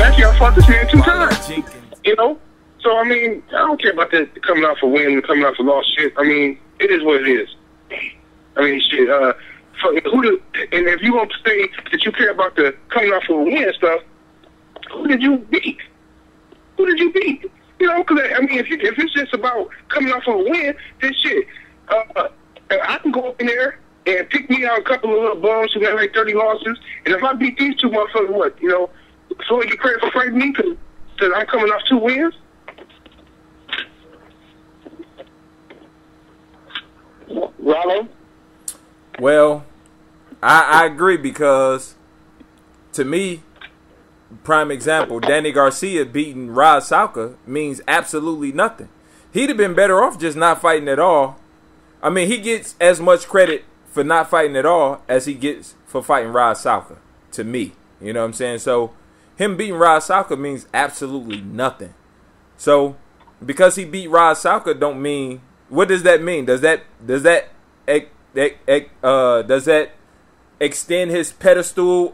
Pacquiao fought this man 2 times. You know? So, I mean, I don't care about the coming out for win and coming out for loss shit. I mean, it is what it is. I mean, shit, and if you want to say that you care about the coming out for a win and stuff, who did you beat? Who did you beat? You know, because, I mean, if it's just about coming out for a win, then shit, I can go up in there and pick me out a couple of little bums who got like 30 losses, and if I beat these 2 motherfuckers, what, you know, so you get credit for fighting me because I'm coming off 2 wins? Rollo? Well, I agree because, to me, prime example, Danny Garcia beating Rod Salka means absolutely nothing. He'd have been better off just not fighting at all. I mean, he gets as much credit for not fighting at all as he gets for fighting Rod Salka, to me. You know what I'm saying? So, him beating Rod Salka means absolutely nothing. So, because he beat Rod Salka don't mean... What does that mean? Does that extend his pedestal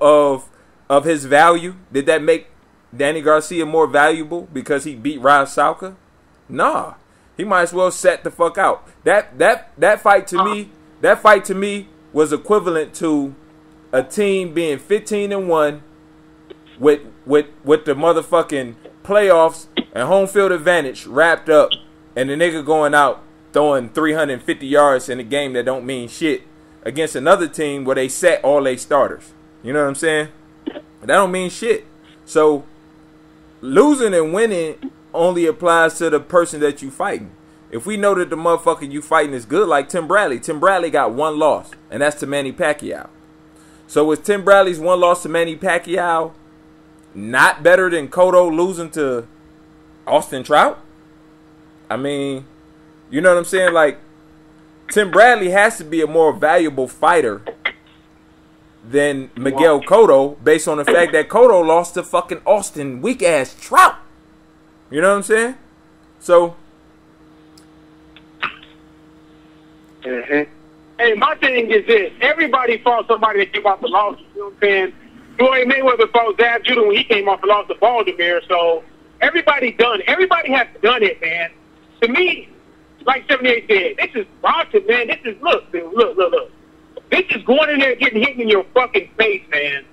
of his value? Did that make Danny Garcia more valuable because he beat Rod Salka? Nah. He might as well set the fuck out. That fight to me was equivalent to a team being 15-1 with the motherfucking playoffs and home field advantage wrapped up, and the nigga going out throwing 350 yards in a game that don't mean shit against another team where they set all their starters. You know what I'm saying? That don't mean shit. So losing and winning only applies to the person that you fighting. If we know that the motherfucker you fighting is good, like Tim Bradley got 1 loss, and that's to Manny Pacquiao. So was Tim Bradley's 1 loss to Manny Pacquiao not better than Cotto losing to Austin Trout? I mean, you know what I'm saying? Like, Tim Bradley has to be a more valuable fighter than Miguel Cotto based on the fact that Cotto lost to fucking Austin weak-ass Trout. You know what I'm saying? So. Hey, my thing is this. Everybody fought somebody that came off the loss. You know what I'm saying? Floyd Mayweather fought Zab Judah when he came off the loss to Baltimore. So everybody done it. Everybody has done it, man. To me, like 78 said, this is boxing, man. This is, look. This is going in there getting hit in your fucking face, man.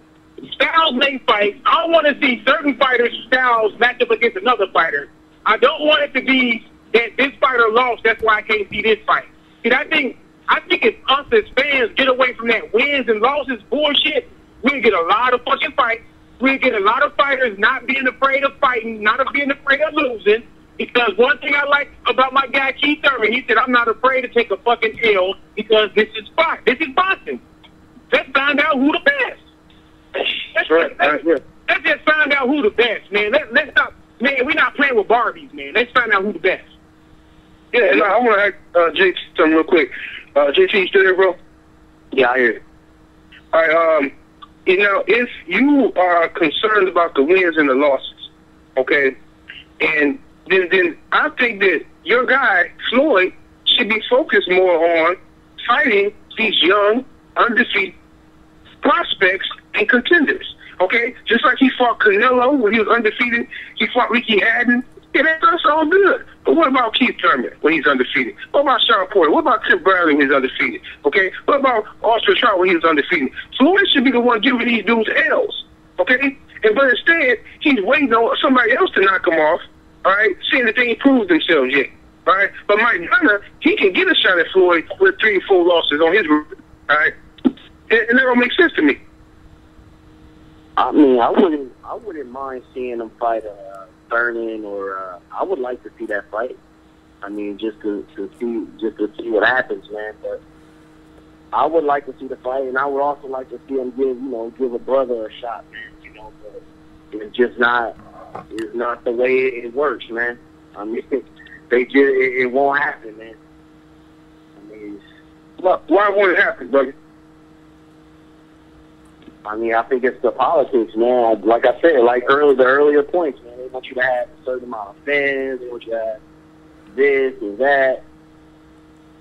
Styles make fights. I don't want to see certain fighters' styles match up against another fighter. I don't want it to be that this fighter lost, that's why I can't see this fight. See, I think if us as fans get away from that wins and losses bullshit, we'll get a lot of fucking fights. We'll get a lot of fighters not being afraid of fighting, not being afraid of losing. Because one thing I like about my guy Keith Thurman, he said, I'm not afraid to take a fucking L because this is fight. This is boxing. Let's find out who the best. Let's just find out who the best, man. Let's stop. Man, we're not playing with Barbies, man. Let's find out who the best. Yeah, no, I want to ask JT something real quick. JT, you still there, bro? Yeah, I hear you. All right, you know, if you are concerned about the wins and the losses, okay, and then I think that your guy, Floyd, should be focused more on fighting these young, undefeated prospects and contenders, okay? Just like he fought Canelo when he was undefeated, he fought Ricky Haddon. Yeah, that's all good. But what about Keith Thurman when he's undefeated? What about Sean Porter? What about Tim Bradley when he's undefeated? Okay? What about Austin Trout when he was undefeated? Floyd should be the one giving these dudes L's, okay? But instead, he's waiting on somebody else to knock him off, all right, seeing that they ain't proved themselves yet, all right? But Mike Hunter, he can get a shot at Floyd with 3 or 4 losses on his record, all right? And that don't make sense to me. I mean, I wouldn't mind seeing him fight Thurman, or I would like to see that fight. I mean, just to see what happens, man. But I would like to see the fight, and I would also like to see him give a brother a shot, man. You know, but it's just not the way it works, man. I mean, it won't happen, man. I mean, why won't it happen, brother? I mean, I think it's the politics, man. Like I said, the earlier points, man. They want you to have a certain amount of fans. They want you to have this and that.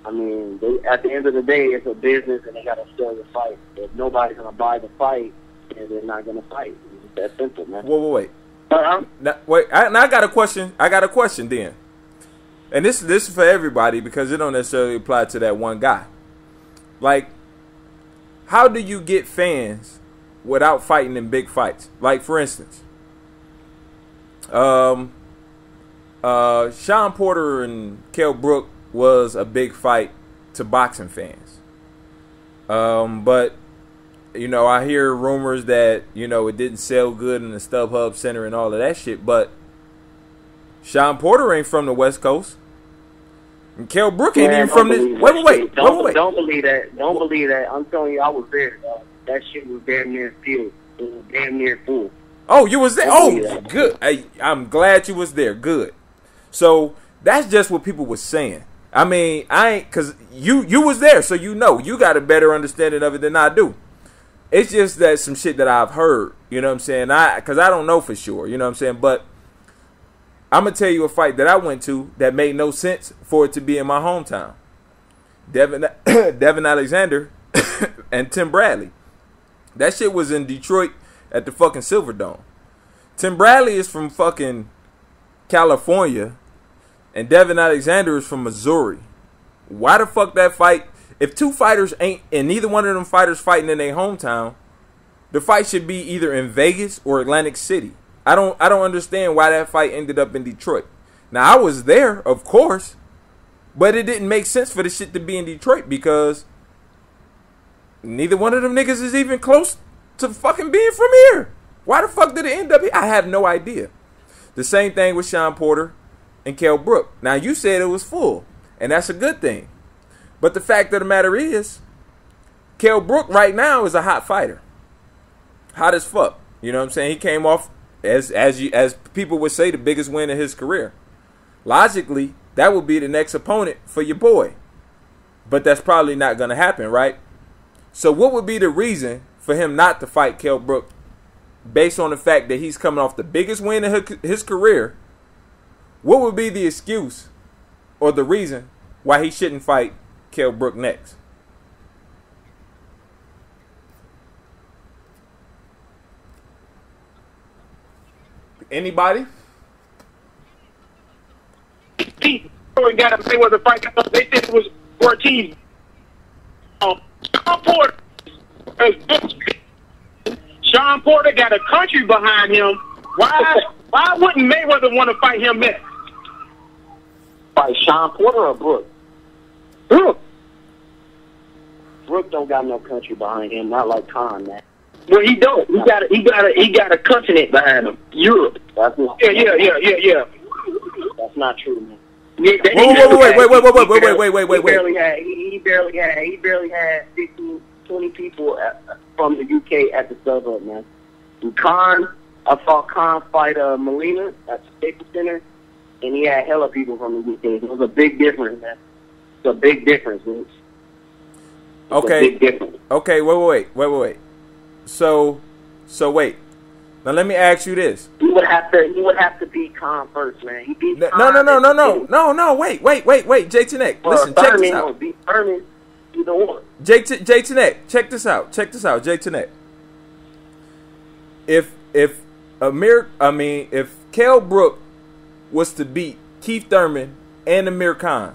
I mean, at the end of the day, it's a business, and they got to sell the fight. If nobody's going to buy the fight, then they're not going to fight. It's that simple, man. Wait. Now, wait, I got a question. I got a question then, and this is for everybody because it don't necessarily apply to that one guy. Like, how do you get fans without fighting in big fights? Like, for instance, Sean Porter and Kell Brook was a big fight to boxing fans. But you know, I hear rumors that, you know, it didn't sell good in the StubHub Center and all of that shit. But Sean Porter ain't from the West Coast. And Kell Brook ain't even from this. Wait. Don't believe that. Don't believe that. I'm telling you, I was there. That shit was damn near filled. It was damn near full. Oh, you was there? Oh, good. I'm glad you was there. Good. So that's just what people was saying. I mean, I ain't, because you was there, so you know. You got a better understanding of it than I do. It's just that some shit that I've heard, you know what I'm saying? Because I don't know for sure, you know what I'm saying? But I'm going to tell you a fight that I went to that made no sense for it to be in my hometown. Devin Alexander and Tim Bradley. That shit was in Detroit at the fucking Silverdome. Tim Bradley is from fucking California, and Devin Alexander is from Missouri. Why the fuck that fight? If two fighters ain't, and neither one of them fighters fighting in their hometown, the fight should be either in Vegas or Atlantic City. I don't understand why that fight ended up in Detroit. Now, I was there, of course, but it didn't make sense for the shit to be in Detroit because neither one of them niggas is even close to fucking being from here. Why the fuck did it end up here? I have no idea. The same thing with Sean Porter and Kell Brook. Now, you said it was full, and that's a good thing. But the fact of the matter is, Kell Brook right now is a hot fighter. Hot as fuck. You know what I'm saying? He came off, as people would say, the biggest win of his career. Logically, that would be the next opponent for your boy. But that's probably not going to happen, right? So what would be the reason for him not to fight Kell Brook based on the fact that he's coming off the biggest win of his career? What would be the excuse or the reason why he shouldn't fight Kell Brook next? Anybody? We got to say what the fight. They said it was 14. Sean Porter got a country behind him. Why wouldn't Mayweather want to fight him next? Fight Sean Porter or Brook? Brook. Brook don't got no country behind him. Not like Khan, man. Well, he don't. He got a continent behind him. Europe. That's not, Yeah. That's not true, man. Wait. He barely had 15, 20 people from the UK at the StubHub, man. And Khan, I saw Khan fight Molina at the Staples Center, and he had hella people from the UK. It was a big difference, man. It's a big difference, man. Okay. Big difference. Okay, wait. So wait. Now let me ask you this. He would have to beat Khan first, man. He beat No. Wait. Jay Tenek, listen, check this out. Beat Furman, either one. Jay Tenek, check this out. Jay Tenek. If Kell Brook was to beat Keith Thurman and Amir Khan,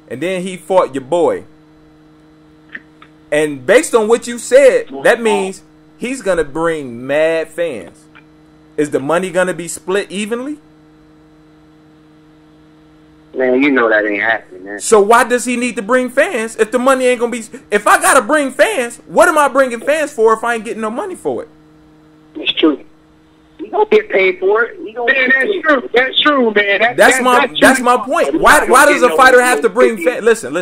and then he fought your boy, and based on what you said, that means he's going to bring mad fans. Is the money going to be split evenly? Man, you know that ain't happening, man. So why does he need to bring fans if the money ain't going to be... If I got to bring fans, what am I bringing fans for if I ain't getting no money for it? It's true. He don't get paid for it. Man, that's true. That's true, man. That's my point. Why does a fighter have to bring fans? Listen.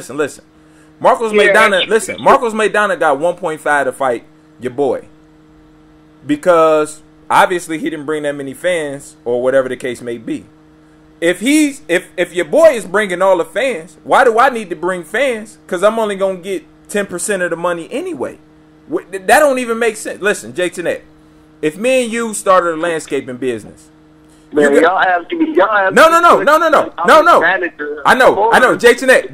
Marcos Maidana got 1.5 to fight your boy. Because obviously he didn't bring that many fans or whatever the case may be. If your boy is bringing all the fans, why do I need to bring fans? Because I'm only going to get 10% of the money anyway. That don't even make sense. Listen, Jay Tenet, if me and you started a landscaping business, man, y'all have to be. No. I know. Jay Tenet,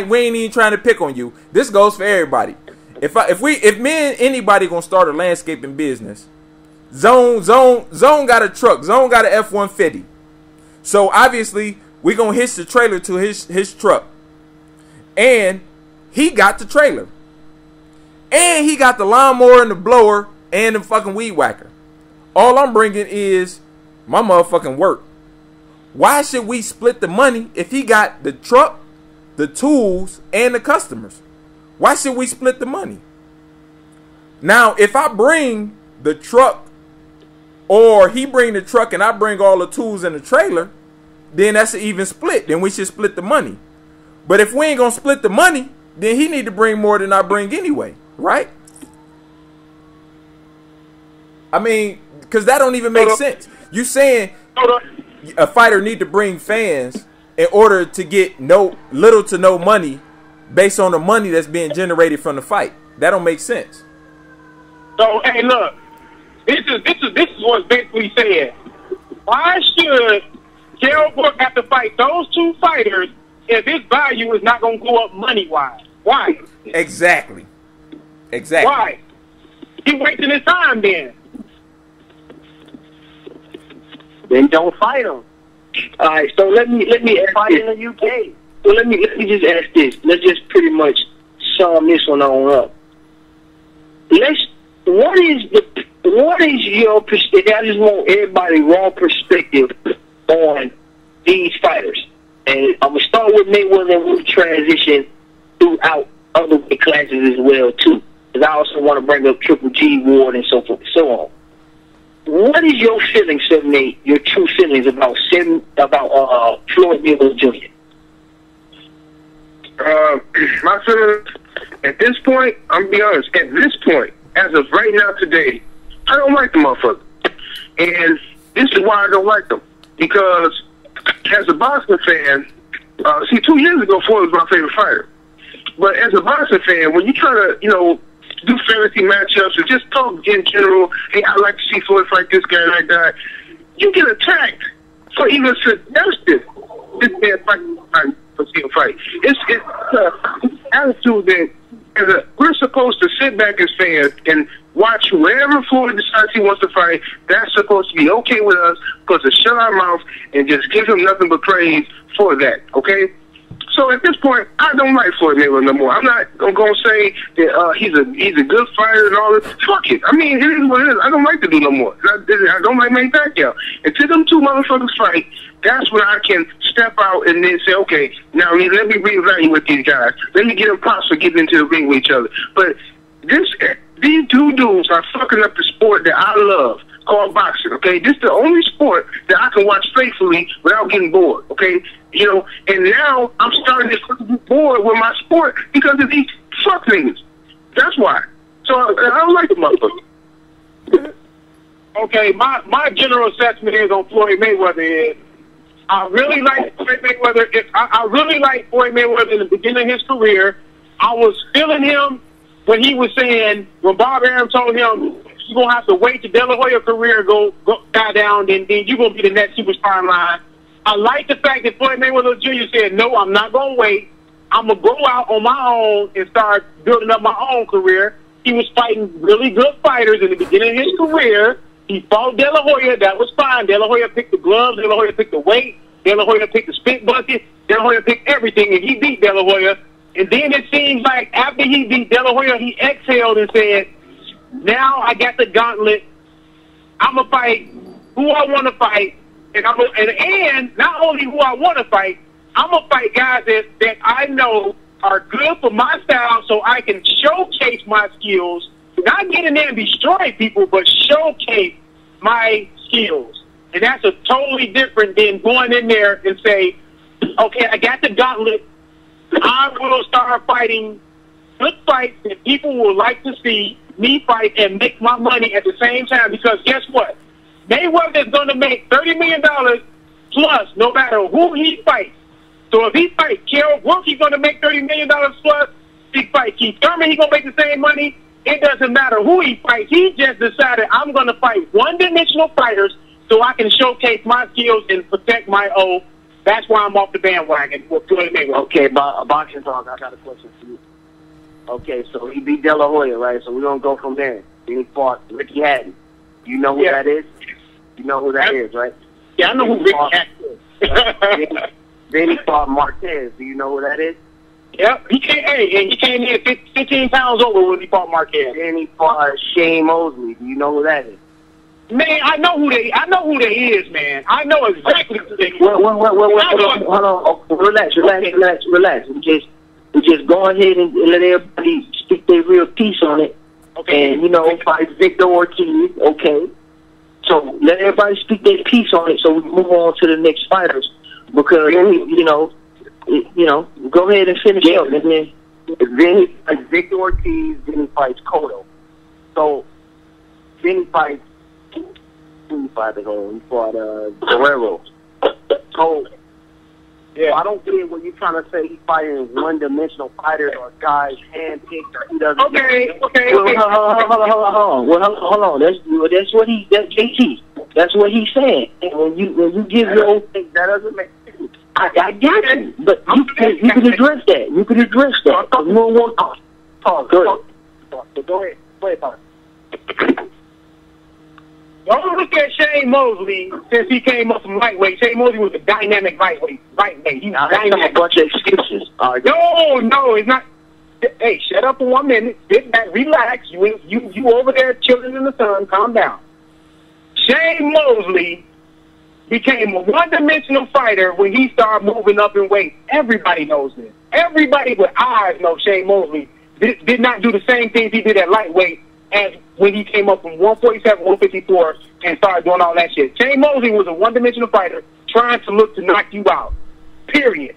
we ain't even trying to pick on you. This goes for everybody. If me and anybody gonna start a landscaping business, Zone got a truck. Zone got an F-150. So obviously we gonna hitch the trailer to his truck, and he got the trailer, and he got the lawnmower and the blower and the fucking weed whacker. All I'm bringing is my motherfucking work. Why should we split the money if he got the truck, the tools, and the customers? Why should we split the money? Now, if I bring the truck, or he bring the truck and I bring all the tools and the trailer, then that's an even split. Then we should split the money. But if we ain't gonna split the money, then he need to bring more than I bring anyway, right? I mean, because that don't even make sense. You saying a fighter need to bring fans in order to get little to no money based on the money that's being generated from the fight. That don't make sense. So hey, look, this is what's basically saying. Why should Kell Brook have to fight those two fighters if his value is not going to go up money wise? Why? Exactly. Why? He wasting his time then. Then don't fight him. All right, so let me ask Fight this. in the UK. So let me just ask this. Let's just pretty much sum this one on up. What is your perspective? I just want everybody raw perspective on these fighters, and I'm gonna start with Mayweather and we'll transition throughout other weight classes as well too, because I also want to bring up Triple G, Ward, and so forth and so on. What is your feelings, 7-8, your true feelings about Floyd Mayweather Jr.? My feelings at this point, I'm gonna be honest, at this point, as of right now today, I don't like the motherfucker. And this is why I don't like them. Because as a boxing fan, 2 years ago, Floyd was my favorite fighter. But as a boxing fan, when you try to, do fantasy matchups or just talk in general, hey, I like to see Floyd fight this guy and that guy, you get attacked for even suggesting this man fight for seeing fight. It's an attitude that we're supposed to sit back as fans and watch whoever Floyd decides he wants to fight. That's supposed to be okay with us, supposed to shut our mouth and just give him nothing but praise for that, okay? So at this point, I don't like Floyd Mayweather no more. I'm not going to say that he's a good fighter and all this. Fuck it. I mean, it is what it is. I don't like the dude no more. I don't like Manny Pacquiao. Until them two motherfuckers fight, that's when I can step out and then say, okay, now let me reevaluate these guys. Let me get them props for getting into the ring with each other. But these two dudes are fucking up the sport that I love, called boxing, okay? This is the only sport that I can watch faithfully without getting bored, okay? And now I'm starting to get bored with my sport because of these fuck niggas. That's why. So I don't like the motherfucker. Okay, my general assessment is on Floyd Mayweather is I really like Floyd Mayweather. I really like Floyd Mayweather in the beginning of his career. I was feeling him when he was saying, when Bob Arum told him, you're going to have to wait till De La Hoya's career go die down, then you're going to be the next superstar in line. I like the fact that Floyd Mayweather Jr. said, no, I'm not going to wait. I'm going to go out on my own and start building up my own career. He was fighting really good fighters in the beginning of his career. He fought De La Hoya. That was fine. De La Hoya picked the gloves. De La Hoya picked the weight. De La Hoya picked the spit bucket. De La Hoya picked everything, and he beat De La Hoya. And then it seems like after he beat De La Hoya, he exhaled and said, now I got the gauntlet. I'm going to fight who I want to fight. And not only who I want to fight, I'm going to fight guys that I know are good for my style so I can showcase my skills. Not get in there and destroy people, but showcase my skills. And that's a totally different than going in there and say, okay, I got the gauntlet. I will start fighting good fights that people will like to see me fight and make my money at the same time. Because guess what? Mayweather is going to make $30 million plus no matter who he fights. So if he fights Kell Brook, he's going to make $30 million plus. If he fights Keith Thurman, he's going to make the same money. It doesn't matter who he fights. He just decided I'm going to fight one-dimensional fighters so I can showcase my skills and protect my own. That's why I'm off the bandwagon for Floyd Mayweather. Okay, boxing talk, I got a question for you. Okay, so he beat De La Hoya, right? So we're going to go from there. Then he fought Ricky Hatton. You know who that is? You know who that is, right? Yeah, I know who Ricky Hatton is. Then he fought Marquez. Do you know who that is? Yep. He came in 15 pounds over when he fought Marquez. Then he fought Shane Mosley. Do you know who that is? Man, I know who they is, man. I know exactly who they is. Hold on. Relax. We just go ahead and let everybody speak their real piece on it. Okay. And, fight Victor Ortiz, okay. So let everybody speak their piece on it so we move on to the next fighters. Because, go ahead and finish up. And then he fights Victor Ortiz, then he fights Cotto. So, then he fights, he fought Guerrero. So, yeah. I don't get what you're trying to say. He's fighting one-dimensional fighters or guys handpicked or he doesn't. Okay. Hold on. Hold on. That's what that's JT. That's what he's saying. And when you give your own thing, that doesn't make sense. I got you, but you can address that. You can address that. You don't want to talk. Go ahead. Play about it. Don't look at Shane Mosley since he came up from lightweight. Shane Mosley was a dynamic lightweight. He's dynamic. A bunch of excuses. No, it's not. Hey, shut up for 1 minute. Sit back, relax. You over there chilling in the sun. Calm down. Shane Mosley became a one-dimensional fighter when he started moving up in weight. Everybody knows this. Everybody with eyes knows Shane Mosley did not do the same things he did at lightweight as when he came up from 147, 154, and started doing all that shit. Shane Mosley was a one-dimensional fighter trying to look to knock you out. Period.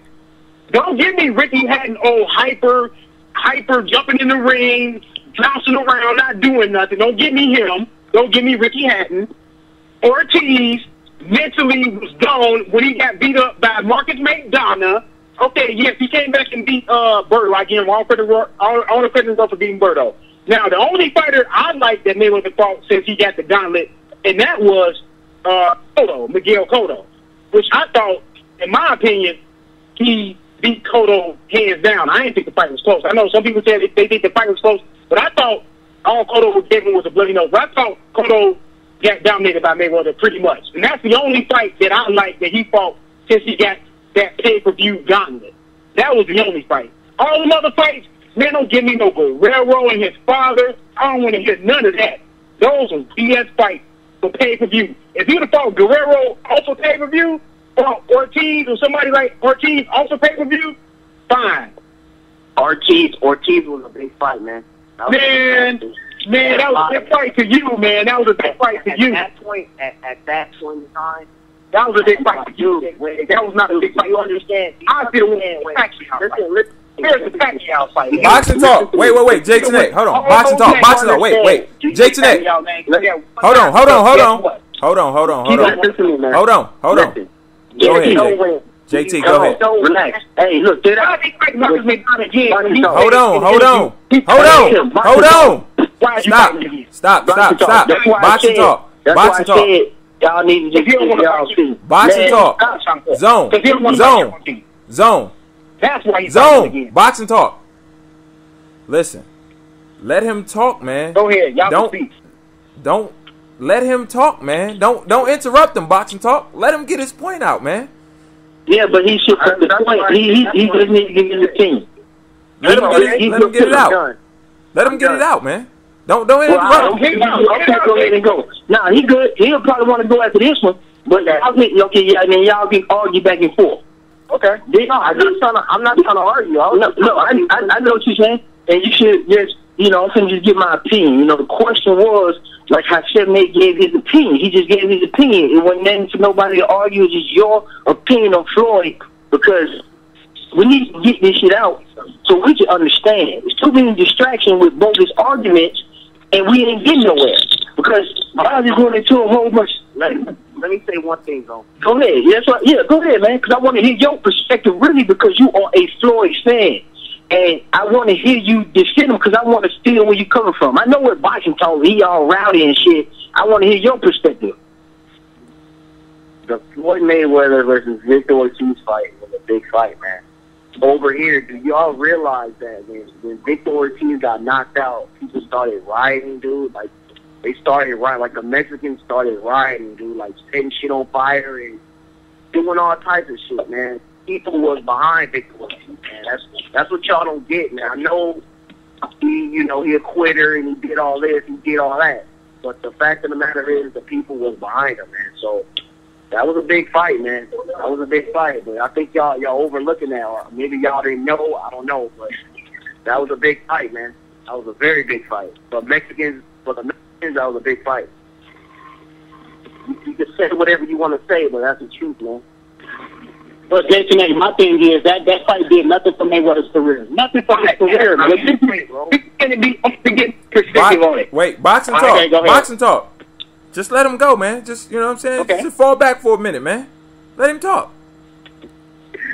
Don't give me Ricky Hatton, hyper, jumping in the ring, bouncing around, not doing nothing. Don't give me him. Don't give me Ricky Hatton. Ortiz mentally was gone when he got beat up by Marcus McDonough. Okay, yes, he came back and beat Berto. I give him all the credit for beating Berto. Now, the only fighter I like that Mayweather fought since he got the gauntlet, and that was Miguel Cotto, which I thought, in my opinion, he beat Cotto hands down. I didn't think the fight was close. I know some people said they think the fight was close, but I thought all Cotto gave him was a bloody nose. But I thought Cotto got dominated by Mayweather pretty much. And that's the only fight that I like that he fought since he got that pay-per-view gauntlet. That was the only fight. All the other fights, man, don't give me no Guerrero and his father. I don't want to hear none of that. Those are BS fights for pay-per-view. If you'd have fought Guerrero off of pay-per-view, or Ortiz or somebody like Ortiz off of pay-per-view, fine. Ortiz was a big fight, man. Man, that was a big fight to you, man. That was a big fight to you. At that point in time, that was a big fight to you. That was not a big fight. You understand? I feel Pacquiao. Here's the Pacquiao fight. Boxing talk. Wait. Jake Tanay. Hold on. Boxing talk. Wait. Jake Tanay. Hold on. Go ahead, JT, go ahead. Relax. Hey, look, Hold on. Stop. Boxing talk. Y'all need to just y'all see. Boxing talk. Zone. That's why he's Zone. Boxing talk. Listen. Let him talk, man. Go ahead. Y'all speak. Don't let him talk, man. Don't interrupt him, boxing talk. Let him get his point out, man. Yeah, but he should put the point. He just needs to give his opinion. Let him get it out. Let him get it out, man. Don't interrupt him. Okay, go ahead and go. Nah, he good. He'll probably want to go after this one. But then y'all can argue back and forth. Okay. I'm not trying to argue. No, I know what you're saying. And you should just, I'm going to just give my opinion. The question was, like how 7-8 gave his opinion. He just gave his opinion. It wasn't nothing for nobody to argue. It's just your opinion on Floyd, because we need to get this shit out so we can understand. There's too many distractions with both his arguments, and we ain't getting nowhere. Because I just going into a whole bunch. Let me say one thing, though. Go ahead. Go ahead, man, because I want to hear your perspective, really, because you are a Floyd fan. And I want to hear you defend him because I want to feel where you're coming from. I know what boxing talk, he all rowdy and shit. I want to hear your perspective. The Floyd Mayweather versus Victor Ortiz fight was a big fight, man. Over here, do y'all realize that when Victor Ortiz got knocked out, people started rioting, dude? Like, they started rioting, like the Mexicans started rioting, dude, like setting shit on fire and doing all types of shit, man. People was behind Victor Ortiz, man. That's what y'all don't get, man. I know he a quitter and he did all this, he did all that. But the fact of the matter is the people was behind him, man. So that was a big fight, man. That was a big fight. But I think y'all overlooking that, or maybe y'all didn't know. I don't know, but that was a big fight, man. That was a very big fight. For the Mexicans, that was a big fight. You can say whatever you want to say, but that's the truth, man. But Jason, my thing is that fight did nothing for Mayweather's career. Nothing for his career, man. This is going to be to get perspective on it. Wait, boxing talk. Okay, boxing talk. Just let him go, man. Just, you know what I'm saying? Okay. Just fall back for a minute, man. Let him talk.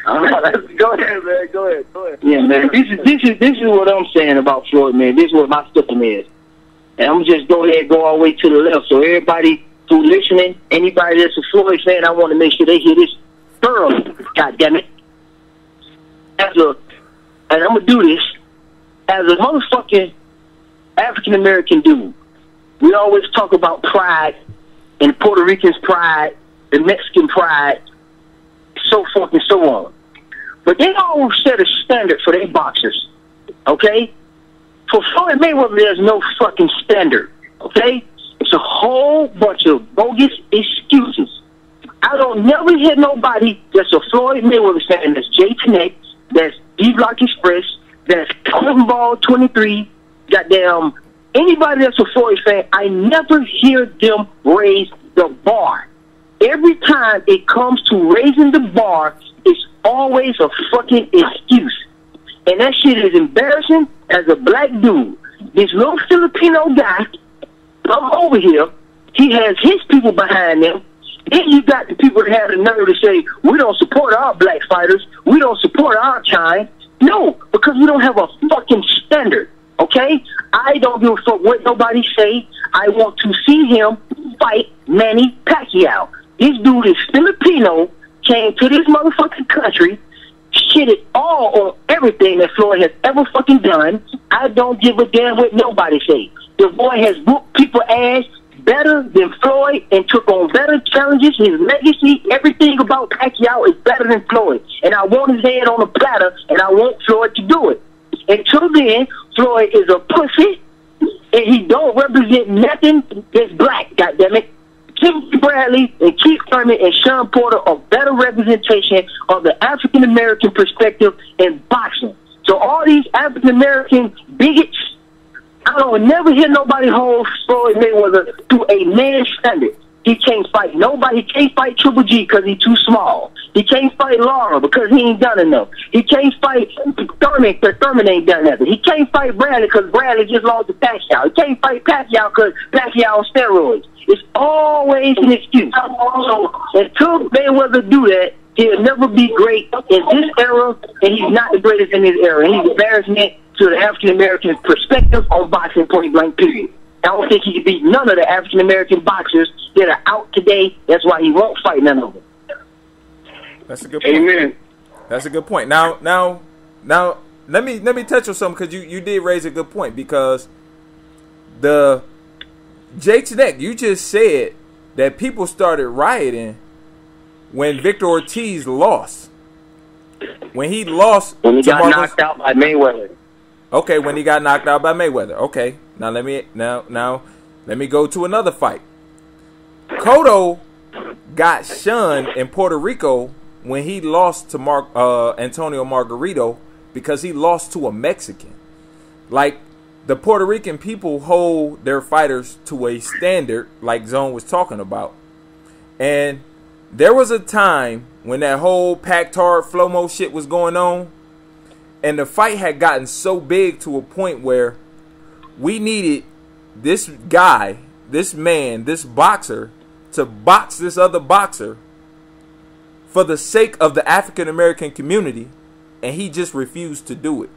Go ahead, man. Go ahead. Yeah, man. This is what I'm saying about Floyd, man. This is what my system is. And I'm just go all the way to the left. So everybody who listening, anybody that's a Floyd fan, I want to make sure they hear this thoroughly. God damn it. And I'm going to do this as a motherfucking African-American dude. We always talk about pride and Puerto Rican's pride, the Mexican pride, so forth and so on. But they all set a standard for their boxers, okay? For Floyd Mayweather, there's no fucking standard, okay? It's a whole bunch of bogus excuses. I don't never hear nobody that's a Floyd Mayweather fan, that's Jay Connect, that's D-Block Express, that's Clinton Ball 23, goddamn, anybody that's a Floyd fan, I never hear them raise the bar. Every time it comes to raising the bar, it's always a fucking excuse. And that shit is embarrassing as a black dude. This little Filipino guy come over here, he has his people behind him. Then you got the people that have the nerve to say, we don't support our black fighters, we don't support our kind. No, because we don't have a fucking standard, okay? I don't give a fuck what nobody say. I want to see him fight Manny Pacquiao. This dude is Filipino, came to this motherfucking country, shitted all on everything that Floyd has ever fucking done. I don't give a damn what nobody say. The boy has whooped people ass better than Floyd and took on better challenges. His legacy, everything about Pacquiao is better than Floyd. And I want his head on a platter, and I want Floyd to do it. Until then, Floyd is a pussy, and he don't represent nothing that's black, goddammit. Timothy Bradley and Keith Thurman and Sean Porter are better representation of the African-American perspective in boxing. So all these African-American bigots, I don't never hear nobody hold Floyd Mayweather to a man's standard. He can't fight nobody. He can't fight Triple G because he's too small. He can't fight Lara because he ain't done enough. He can't fight Thurman because Thurman ain't done nothing. He can't fight Bradley because Bradley just lost to Pacquiao. He can't fight Pacquiao because Pacquiao on steroids. It's always an excuse. So until Mayweather do that, he'll never be great in this era, and he's not the greatest in his era. And he's embarrassment to the African-American perspective on boxing, point blank, period. I don't think he can beat none of the African-American boxers that are out today. That's why he won't fight none of them. That's a good point. Amen. That's a good point. Now, let me touch on something, because you did raise a good point, because the Jake's Neck, you just said that people started rioting when Victor Ortiz lost. When he lost, when he got knocked out by Mayweather. Okay, when he got knocked out by Mayweather. Okay, now let me go to another fight. Cotto got shunned in Puerto Rico when he lost to Antonio Margarito because he lost to a Mexican. Like, the Puerto Rican people hold their fighters to a standard, like Zone was talking about. And there was a time when that whole part4 Flomo shit was going on, and the fight had gotten so big to a point where we needed this guy, this man, this boxer, to box this other boxer for the sake of the African American community, and he just refused to do it.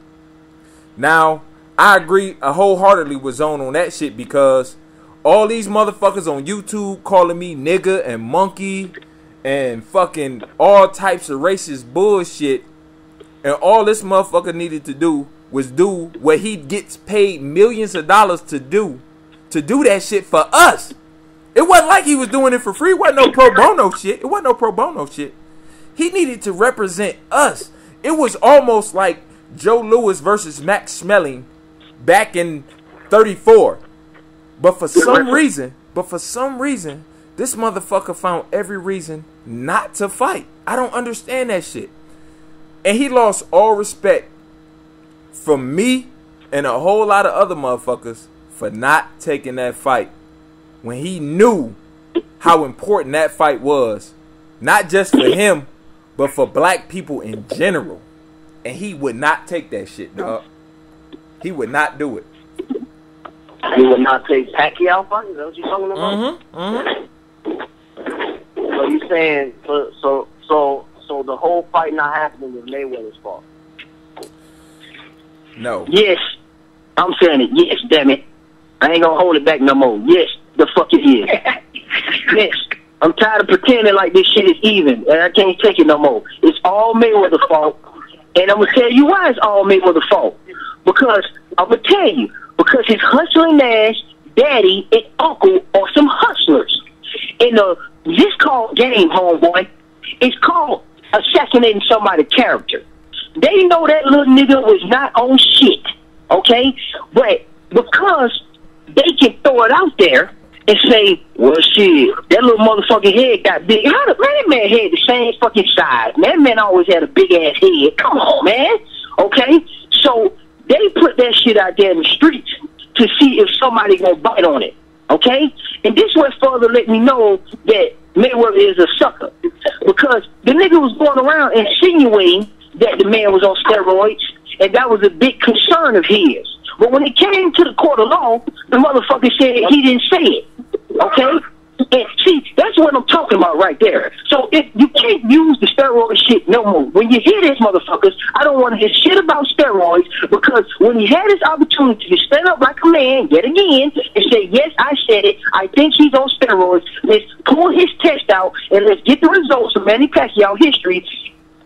Now, I agree wholeheartedly with Zone on that shit, because all these motherfuckers on YouTube calling me nigga and monkey and fucking all types of racist bullshit, and all this motherfucker needed to do was do what he gets paid millions of dollars to do, to do that shit for us. It wasn't like he was doing it for free. It wasn't no pro bono shit. It wasn't no pro bono shit. He needed to represent us. It was almost like Joe Louis versus Max Schmeling back in 34. But for some reason, this motherfucker found every reason not to fight. I don't understand that shit. And he lost all respect from me and a whole lot of other motherfuckers for not taking that fight when he knew how important that fight was. Not just for him, but for black people in general. And he would not take that shit, dog. He would not do it. He would not take Pacquiao fight? Is that what you're talking about? So you saying so the whole fight not happening was Mayweather's fault? No. Yes. I'm saying it. Yes, damn it. I ain't gonna hold it back no more. Yes, the fuck it is. Yes. I'm tired of pretending like this shit is even, and I can't take it no more. It's all Mayweather's fault, and I'm gonna tell you why it's all Mayweather's fault. Because I'm gonna tell you, because his hustling ass daddy and uncle are some hustlers. In this called game, homeboy, it's called assassinating somebody's character. They know that little nigga was not on shit, okay? But because they can throw it out there and say, well, shit, that little motherfucking head got big. How the man, that man had the same fucking size. Man, that man always had a big-ass head. Come on, man. Okay? So they put that shit out there in the streets to see if somebody gonna bite on it. Okay? And this was further let me know that Mayweather is a sucker. Because the nigga was going around insinuating that the man was on steroids, and that was a big concern of his. But when it came to the court of law, the motherfucker said he didn't say it. Okay? And see, that's what I'm talking about right there. So if you can't use the steroid shit no more. When you hear this, motherfuckers, I don't want to hear shit about steroids, because when he had this opportunity to stand up like a man yet again and say, yes, I said it, I think he's on steroids, let's pull his test out and let's get the results of Manny Pacquiao history,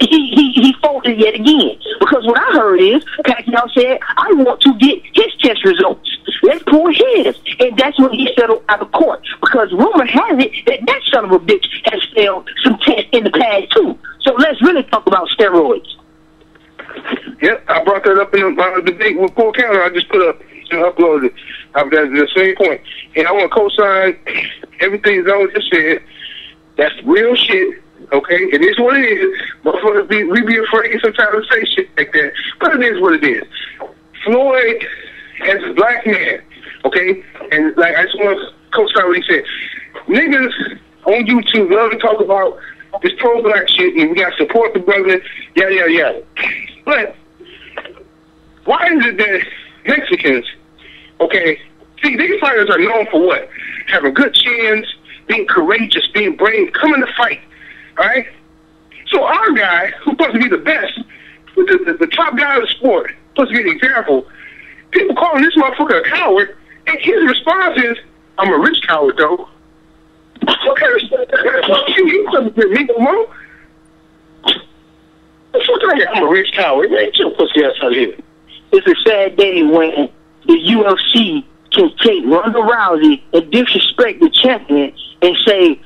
he folded yet again. Because what I heard is Pacquiao said, I want to get his test results. Let's pull his. And that's when he settled out of court. Because rumor has it that son of a bitch has failed some tests in the past too. So let's really talk about steroids. Yep, I brought that up in the debate with Paul Counter. I just put up and uploaded it. That's the same point. And I want to co-sign everything Zoe just said. That's real shit. Okay, it is what it is. Motherfuckers we be afraid sometimes to say shit like that. But it is what it is. Floyd, as a black man, okay, and like I just want to co-sign what he said. Niggas on YouTube love to talk about this pro-black shit, and we got to support the brother, yada, yada, yada. But why is it that Mexicans, okay, see, these fighters are known for what? Having good chins, being courageous, being brave, coming to fight. All right? So our guy, who's supposed to be the best, the top guy of the sport, supposed to be the example, people calling this motherfucker a coward, and his response is, I'm a rich coward, though. Okay, you couldn't get me no more. I'm a rich coward. Man, get your pussy ass out of here. It's a sad day when the UFC can take Ronda Rousey and disrespect the champion and say,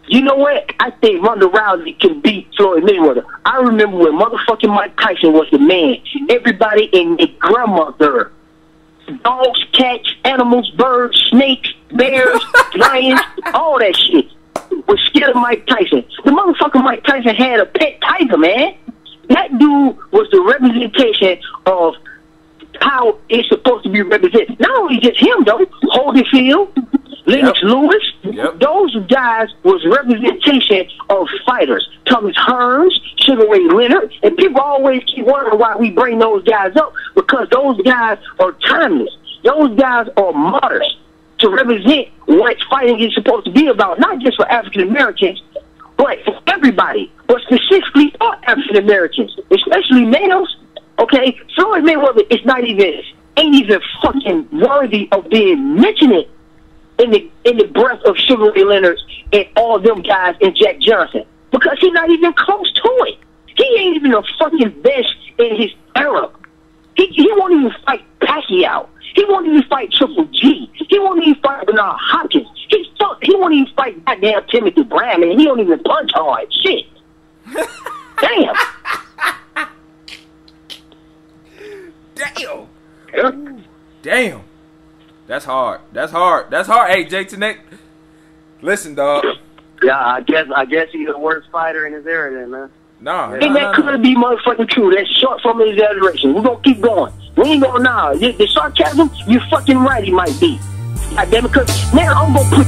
you know what? I think Ronda Rousey can beat Floyd Mayweather. I remember when motherfucking Mike Tyson was the man. Everybody and their grandmother, dogs, cats, animals, birds, snakes, bears, lions, all that shit was scared of Mike Tyson. The motherfucking Mike Tyson had a pet tiger, man. That dude was the representation of how it's supposed to be represented. Not only just him, though. Holyfield, Lennox Lewis, those guys was representation of fighters. Thomas Hearns, Sugar Ray Leonard, and people always keep wondering why we bring those guys up, because those guys are timeless. Those guys are martyrs to represent what fighting is supposed to be about, not just for African Americans, but for everybody, but specifically for African Americans, especially males. Okay, Floyd Mayweather is ain't even fucking worthy of being mentioned in the breath of Sugar Ray Leonard and all them guys and Jack Johnson, because he's not even close to it. He ain't even the fucking best in his era. He won't even fight Pacquiao. He won't even fight Triple G. He won't even fight Bernard Hopkins. He won't even fight goddamn Timothy Brown, man. He don't even punch hard. Shit. Damn. Damn. Damn. That's hard. That's hard. That's hard. Hey, J Nick. Listen, dog. Yeah, I guess he's the worst fighter in his era then, man. Nah. And that could be motherfucking true. That's short from exaggeration. We're gonna keep going. We ain't gonna now. The sarcasm, you fucking right he might be. God damn it, cause man, I'm gonna put